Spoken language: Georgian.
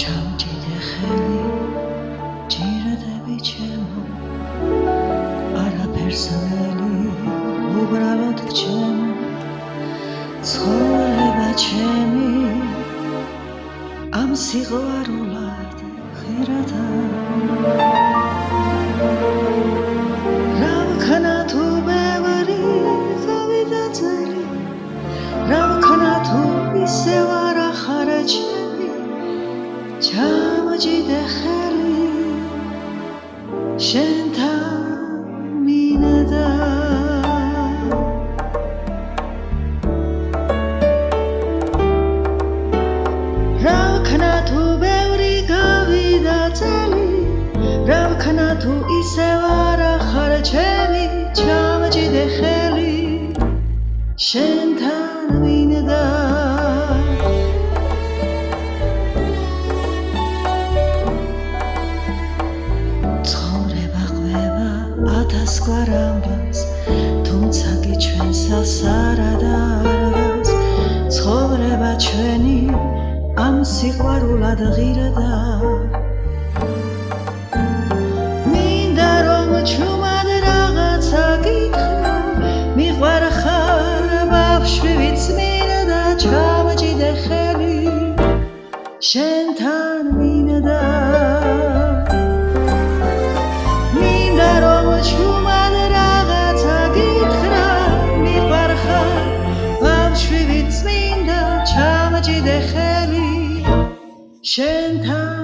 ჩამჭიდე ხელი ჭირდები ჩემო არაფერს ველი უბრალოდ ჩემო ცხოვრება ჩემი ამ სიყვარულად ხირადა რა ვქნა თუ ბევრი გავიდა წელი რა ვქნა თუ ისევ არ ახარ ჩემი ჩამჭიდე ხელი შენთან მინდა რა ვქნა თუ ბევრი გავიდა წელი რა ვქნა თუ ისევ არ ახარ ჩემი ჩამჭიდე ხელი შენთან მინდა სხვარ ამბავს თუმცა კი ჩვენსას არ ადარგავს ცხოვრება ჩვენი ამ სიყვარულად ღირდა მინდა რომ ჩუმად რაღაცა გითხრა მიყვარხარ ბავშვი ვიც მინდა ჩამჭიდე ხელი შენთან მინდა ჩუმად რაღაცა გითხრა მიყვარხარ ბავშვი ვიც მინდა ჩამჭიდე ხელი შენთან